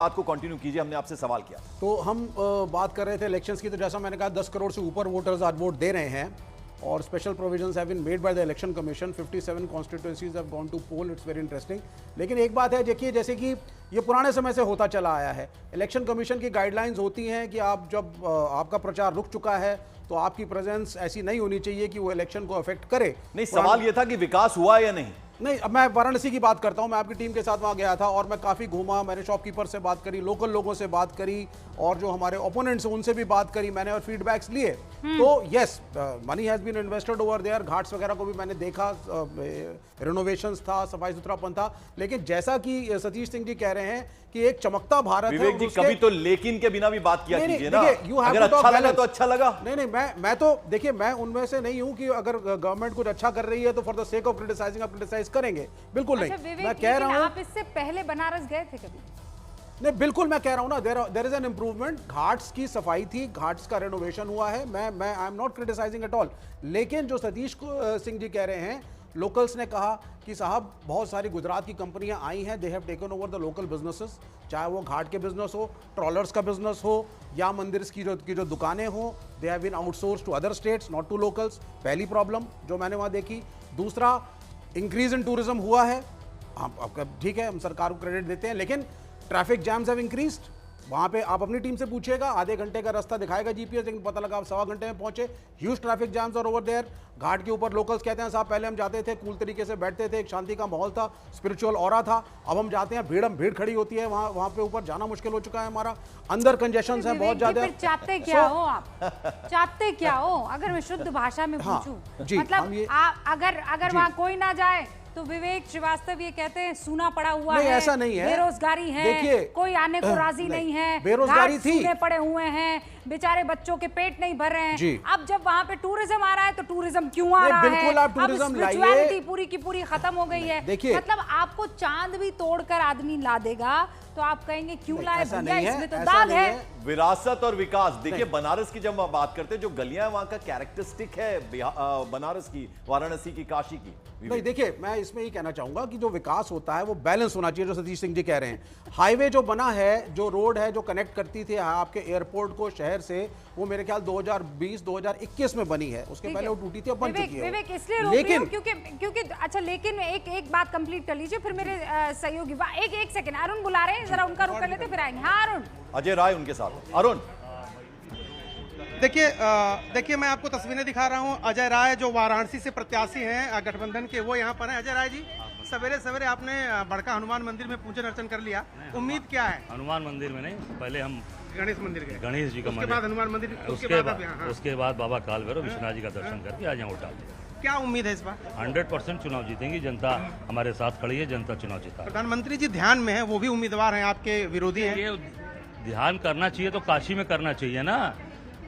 बात को कंटिन्यू कीजिए, हमने आपसे सवाल किया। तो हम बात कर रहे थे इलेक्शंस की, तो जैसा मैंने कहा 10 करोड़ से ऊपर वोटर्स आज वोट दे रहे हैं और special provisions have been made by the election commission. 57 constituencies have gone to poll. It's very interesting. लेकिन एक बात है, देखिए, जैसे कि ये पुराने समय से होता चला आया है, इलेक्शन कमीशन की गाइडलाइंस होती हैं कि आप जब आपका प्रचार रुक चुका है तो आपकी प्रेजेंस ऐसी नहीं होनी चाहिए कि वो इलेक्शन को अफेक्ट करे। नहीं, सवाल ये था कि विकास हुआ या नहीं। नहीं, अब मैं वाराणसी की बात करता हूं। मैं आपकी टीम के साथ वहां गया था और मैं काफ़ी घूमा। मैंने शॉपकीपर से बात करी, लोकल लोगों से बात करी और जो हमारे ओपोनेंट्स हैं उनसे भी बात करी मैंने और फीडबैक्स लिए। तो yes, money has been invested over there. Ghats वगैरह को भी मैंने देखा, रिनोवेशंस था, सफाई सुथरापन था। लेकिन जैसा कि सतीश सिंह जी कह रहे हैं कि एक चमकता भारत विवेक जी, कभी तो लेकिन के बिना भी बात किया कीजिए ना। अगर अच्छा लगा तो अच्छा लगा। नहीं, मैं तो देखिए, मैं उनमें से नहीं हूं कि अगर गवर्नमेंट कुछ अच्छा कर रही है तो for the sake of criticising आप क्रिटिसाइज करेंगे, बिल्कुल नहीं। मैं कह रहा हूं, आप इससे पहले बनारस गए थे कभी? नहीं, बिल्कुल मैं कह रहा हूं ना, there is an improvement. Ghats की सफाई थी, घाट्स का रेनोवेशन हुआ है। मैं I am not criticising at all. लेकिन जो सतीश सिंह जी कह रहे हैं, लोकल्स ने कहा कि साहब बहुत सारी गुजरात की कंपनियां आई हैं, they have taken over the local businesses, चाहे वो घाट के बिजनेस हो, ट्रॉलर्स का बिजनेस हो या मंदिर की जो दुकानें हो, they have been outsource to other states, not to locals. पहली प्रॉब्लम जो मैंने वहां देखी। दूसरा, इंक्रीज इन टूरिज्म हुआ है। आपका ठीक है, हम सरकार को क्रेडिट देते हैं, लेकिन ट्रैफिक जैम्स हैव इंक्रीज्ड। वहाँ पे आप अपनी टीम से पूछिएगा, आधे घंटे का रास्ता दिखाएगा जीपीएस, लेकिन पता लगा आप 1.25 घंटे में पहुंचे। ह्यूज ट्रैफिक जैम्स और ओवर देयर। घाट के ऊपर लोकल्स कहते हैं साहब पहले हम जाते थे, कूल तरीके से बैठते थे, एक शांति का माहौल था, स्पिरिचुअल ऑरा था। अब हम जाते हैं, भीड़ खड़ी होती है, वहाँ पे ऊपर जाना मुश्किल हो चुका है हमारा। अंदर कंजेशन है बहुत ज्यादा। चाहते क्या हो आप? चाहते क्या हो? अगर मैं शुद्ध भाषा में पूछूं, मतलब अगर वहाँ कोई ना जाए तो विवेक श्रीवास्तव ये कहते हैं सूना पड़ा हुआ है, ऐसा नहीं है, बेरोजगारी है, देखिए कोई आने को राजी नहीं है, बेरोजगारी थी, सूने पड़े हुए हैं, बेचारे बच्चों के पेट नहीं भर रहे हैं। अब जब वहाँ पे टूरिज्म आ रहा है तो टूरिज्म क्यों आ रहा है? आप टूरिज्म स्पिरिचुअलिटी पूरी की पूरी खत्म हो गई है। देखिए, मतलब आपको चांद भी तोड़कर आदमी ला देगा तो आप कहेंगे क्यों लाए भैया, इसमें तो दाग है। विरासत और विकास, देखिए बनारस की जब हम बात करते हैं, जो गलियां वहां का कैरेक्टरिस्टिक है बनारस की, वाराणसी की, काशी की। नहीं, देखिए, मैं इसमें ये कहना चाहूंगा कि जो विकास होता है वो बैलेंस होना चाहिए, जो सतीश सिंह जी कह रहे हैं। हाईवे जो बना है, जो रोड है जो कनेक्ट करती थी आपके एयरपोर्ट को शहर से, वो मेरे ख्याल 2020-2021 में बनी है। उसके पहले वो टूटी थी, अब बन चुकी है। विवेक इसलिए रोक रही हूं क्योंकि अच्छा, लेकिन एक बात कंप्लीट कर लीजिए, फिर मेरे सहयोगी एक सेकंड, अरुण बुला रहे हैं, जरा उनका रुक कर लेते फिर आएंगे। हाँ अरुण। अजय राय उनके साथ। अरुण, देखिए मैं आपको तस्वीरें दिखा रहा हूं। अजय राय जो वाराणसी से प्रत्याशी हैं गठबंधन के, वो यहाँ पर हैं। अजय राय जी, सवेरे सवेरे आपने बड़का हनुमान मंदिर में पूजन अर्चन कर लिया, उम्मीद क्या है? हनुमान मंदिर में नहीं, पहले हम गणेश मंदिर गए, गणेश जी का मंदिर, उसके बाद हनुमान मंदिर, उसके बाद बाबा काल भैरव विश्वनाथ जी का दर्शन करके आज यहाँ उठा दिया। क्या उम्मीद है इस बार? 100% चुनाव जीतेंगी, जनता हमारे साथ खड़ी है, जनता चुनाव जीता। प्रधानमंत्री जी ध्यान में है, वो भी उम्मीदवार हैं, आपके विरोधी हैं। ये ध्यान करना चाहिए तो काशी में करना चाहिए ना,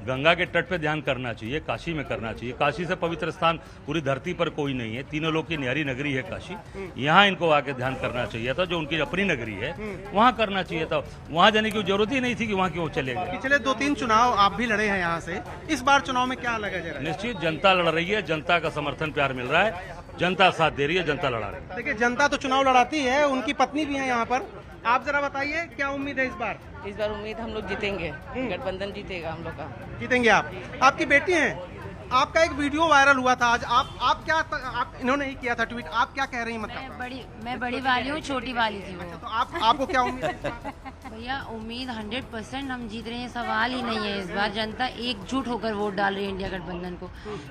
गंगा के तट पे ध्यान करना चाहिए, काशी में करना चाहिए। काशी से पवित्र स्थान पूरी धरती पर कोई नहीं है, तीनों लोग की न्यारी नगरी है काशी। यहाँ इनको आके ध्यान करना चाहिए था, जो उनकी अपनी नगरी है वहाँ करना चाहिए था। वहाँ जाने की जरूरत ही नहीं थी कि वहाँ क्यों चले गए। पिछले 2-3 चुनाव आप भी लड़े हैं यहाँ से, इस बार चुनाव में क्या लगा जरा? निश्चित जनता लड़ रही है, जनता का समर्थन प्यार मिल रहा है, जनता साथ दे रही है, जनता लड़ा रही है। देखिए, जनता तो चुनाव लड़ाती है, उनकी पत्नी भी है यहाँ पर। आप जरा बताइए क्या उम्मीद है इस बार? इस बार उम्मीद हम लोग जीतेंगे, गठबंधन जीतेगा हम लोग का। जीतेंगे आप? आपकी बेटी हैं, आपका एक वीडियो वायरल हुआ था आज, आप क्या, आप इन्होंने ही किया था ट्वीट, आप क्या कह रही हैं? मतलब मैं बड़ी वाली हूँ, छोटी वाली थी वो। तो आपको क्या उम्मीद है? भैया उम्मीद 100% हम जीत रहे हैं, सवाल ही नहीं है। इस बार जनता एकजुट होकर वोट डाल रही है इंडिया गठबंधन को।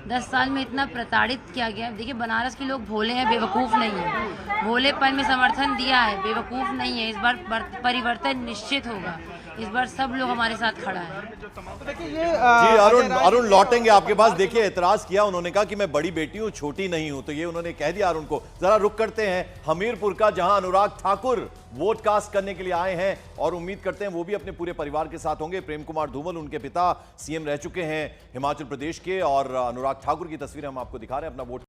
10 साल में इतना प्रताड़ित किया गया। देखिए, बनारस के लोग भोले हैं, बेवकूफ़ नहीं है। भोलेपन में समर्थन दिया है, बेवकूफ़ नहीं है। इस बार परिवर्तन निश्चित होगा, इस बार सब लोग हमारे साथ खड़ा है। तो देखिए ये जी अरुण लौटेंगे आपके पास। देखिए, एतराज किया उन्होंने, कहा कि मैं बड़ी बेटी हूं, छोटी नहीं हूं, तो ये उन्होंने कह दिया अरुण को। जरा रुक करते हैं हमीरपुर का, जहां अनुराग ठाकुर वोट कास्ट करने के लिए आए हैं और उम्मीद करते हैं वो भी अपने पूरे परिवार के साथ होंगे। प्रेम कुमार धूमल उनके पिता सीएम रह चुके हैं हिमाचल प्रदेश के, और अनुराग ठाकुर की तस्वीरें हम आपको दिखा रहे हैं। अपना वोट